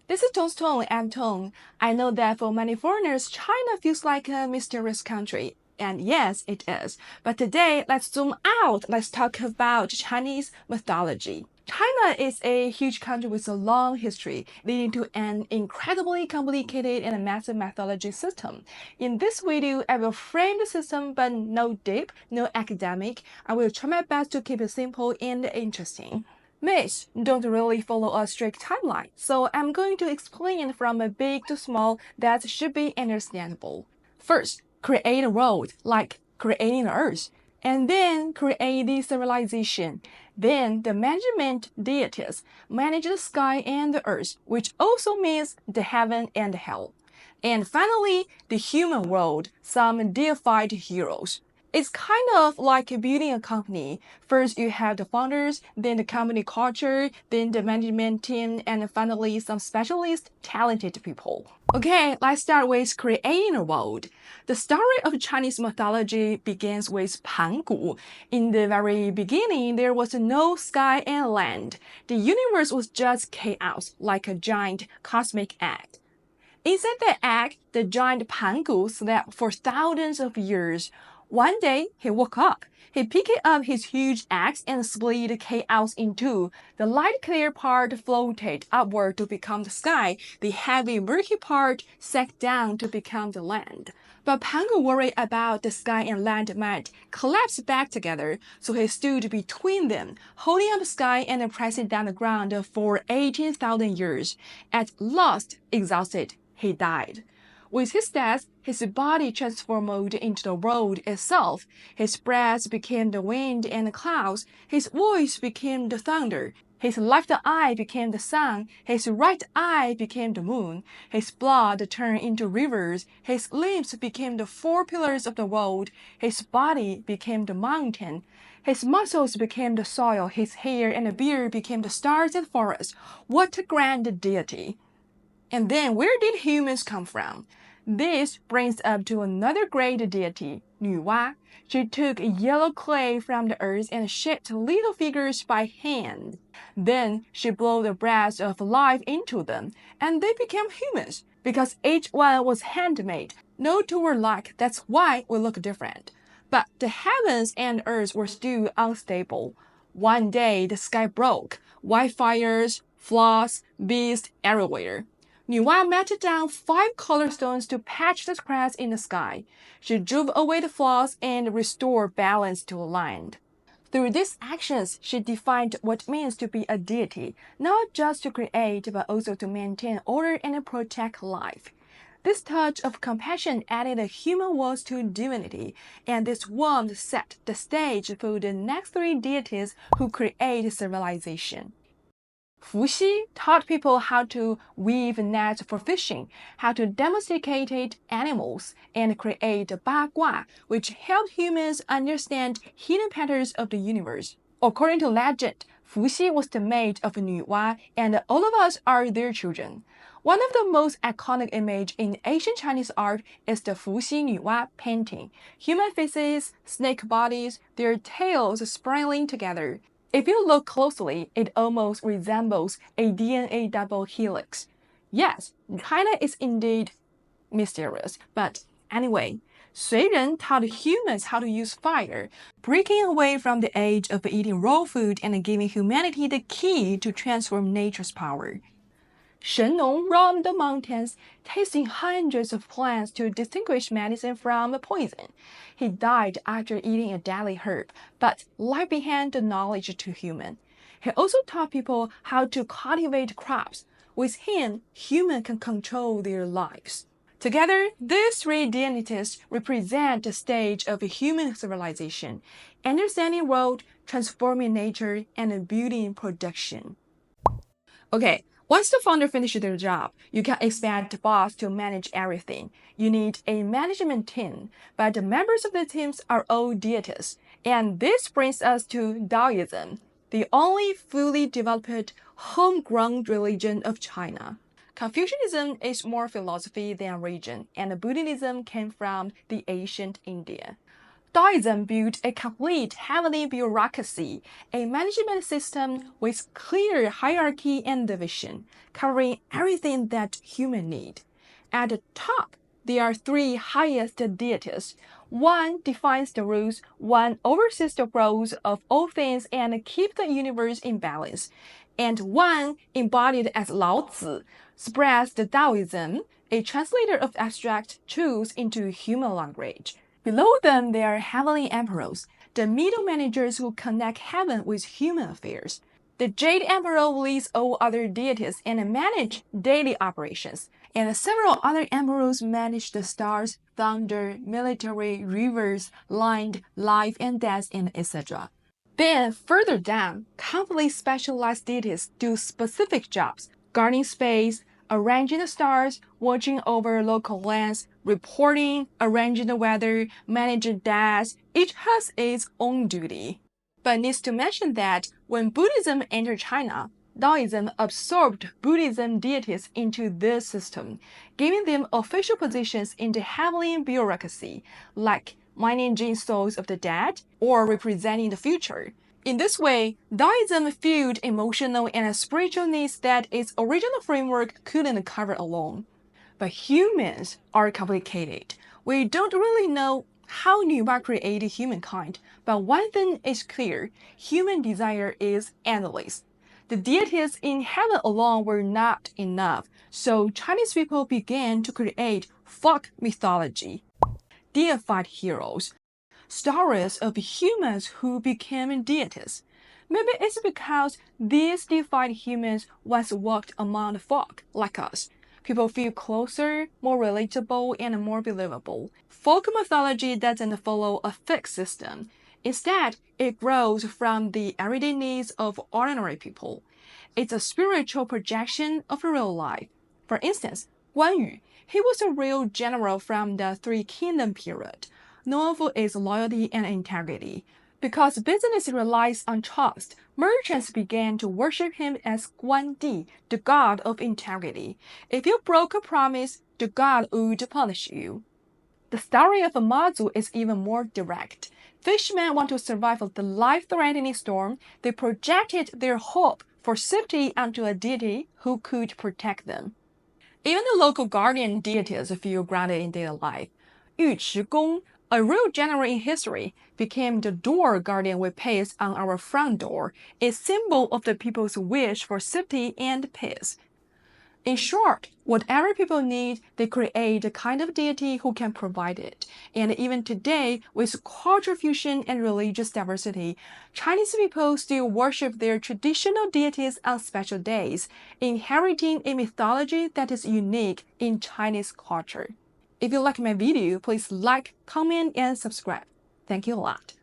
This is Tong's Tong and Tong. I know that for many foreigners, China feels like a mysterious country. And yes, it is. But today, let's zoom out. Let's talk about Chinese mythology. China is a huge country with a long history, leading to an incredibly complicated and massive mythology system. In this video, I will frame the system, but no deep, no academic. I will try my best to keep it simple and interesting. Myths don't really follow a strict timeline, so I'm going to explain from big to small that should be understandable. First, create a world, like creating the earth, and then create the civilization. Then the management deities manage the sky and the earth, which also means the heaven and hell. And finally, the human world, some deified heroes. It's kind of like building a company. First, you have the founders, then the company culture, then the management team, and finally some specialist, talented people. Okay, let's start with creating a world. The story of Chinese mythology begins with Pangu. In the very beginning, there was no sky and land. The universe was just chaos, like a giant cosmic egg. Inside the egg, the giant Pangu slept for thousands of years. One day, he woke up. He picked up his huge axe and split the chaos in two. The light clear part floated upward to become the sky. The heavy murky part sank down to become the land. But Pangu worried about the sky and land might collapse back together, so he stood between them, holding up the sky and pressing down the ground for 18,000 years. At last, exhausted, he died. With his death, his body transformed into the world itself. His breath became the wind and the clouds. His voice became the thunder. His left eye became the sun. His right eye became the moon. His blood turned into rivers. His limbs became the four pillars of the world. His body became the mountain. His muscles became the soil. His hair and beard became the stars and forests. What a grand deity! And then where did humans come from? This brings up to another great deity, Nuwa. She took yellow clay from the earth and shaped little figures by hand. Then she blew the breath of life into them, and they became humans. Because each one was handmade, no two were alike, that's why we look different. But the heavens and earth were still unstable. One day the sky broke, wildfires, floods, beasts everywhere. Nuwa melted down 5 color stones to patch the cracks in the sky. She drove away the flaws and restored balance to the land. Through these actions, she defined what it means to be a deity, not just to create, but also to maintain order and protect life. This touch of compassion added a human voice to divinity, and this warmth set the stage for the next 3 deities who create civilization. Fuxi taught people how to weave nets for fishing, how to domesticate animals, and create Bagua, which helped humans understand hidden patterns of the universe. According to legend, Fuxi was the mate of Nuwa, and all of us are their children. One of the most iconic images in ancient Chinese art is the Fuxi Nuwa painting. Human faces, snake bodies, their tails spiraling together. If you look closely, it almost resembles a DNA double helix. Yes, China is indeed mysterious, but anyway, Suiren taught humans how to use fire, breaking away from the age of eating raw food and giving humanity the key to transform nature's power. Shennong roamed the mountains, tasting hundreds of plants to distinguish medicine from poison. He died after eating a deadly herb, but left behind the knowledge to humans. He also taught people how to cultivate crops. With him, humans can control their lives. Together, these 3 deities represent the stage of human civilization, understanding the world, transforming nature, and building production. Okay. Once the founder finishes their job, you can expect the boss to manage everything. You need a management team, but the members of the teams are all deities. And this brings us to Daoism, the only fully developed, homegrown religion of China. Confucianism is more philosophy than religion, and Buddhism came from the ancient India. Daoism built a complete heavenly bureaucracy, a management system with clear hierarchy and division, covering everything that humans need. At the top, there are three highest deities. One defines the rules, one oversees the growth of all things and keeps the universe in balance, and one, embodied as Lao Tzu, spreads the Daoism, a translator of abstract truths into human language. Below them, there are heavenly emperors, the middle managers who connect heaven with human affairs. The Jade Emperor leads all other deities and manage daily operations, and several other emperors manage the stars, thunder, military, rivers, land, life and death, and etc. Then, further down, completely specialized deities do specific jobs, guarding space, arranging the stars, watching over local lands, reporting, arranging the weather, managing death. Each has its own duty. But needs to mention that when Buddhism entered China, Daoism absorbed Buddhism deities into this system, giving them official positions in the heavenly bureaucracy, like managing souls of the dead or representing the future. In this way, Daoism filled emotional and spiritual needs that its original framework couldn't cover alone. But humans are complicated. We don't really know how Nuwa created humankind, but one thing is clear: human desire is endless. The deities in heaven alone were not enough, so Chinese people began to create folk mythology, deified heroes, stories of humans who became deities. Maybe it's because these deified humans once walked among the folk like us. People feel closer, more relatable, and more believable. Folk mythology doesn't follow a fixed system. Instead, it grows from the everyday needs of ordinary people. It's a spiritual projection of real life. For instance, Guanyu, he was a real general from the Three Kingdom period, known for its loyalty and integrity. Because business relies on trust, merchants began to worship him as Guandi, the god of integrity. If you broke a promise, the god would punish you. The story of Mazu is even more direct. Fishermen want to survive the life-threatening storm. They projected their hope for safety onto a deity who could protect them. Even the local guardian deities feel grounded in daily life. Yu Gong, a real general in history, became the door guardian we paste on our front door, a symbol of the people's wish for safety and peace. In short, whatever people need, they create a kind of deity who can provide it. And even today, with cultural fusion and religious diversity, Chinese people still worship their traditional deities on special days, inheriting a mythology that is unique in Chinese culture. If you like my video, please like, comment, and subscribe. Thank you a lot.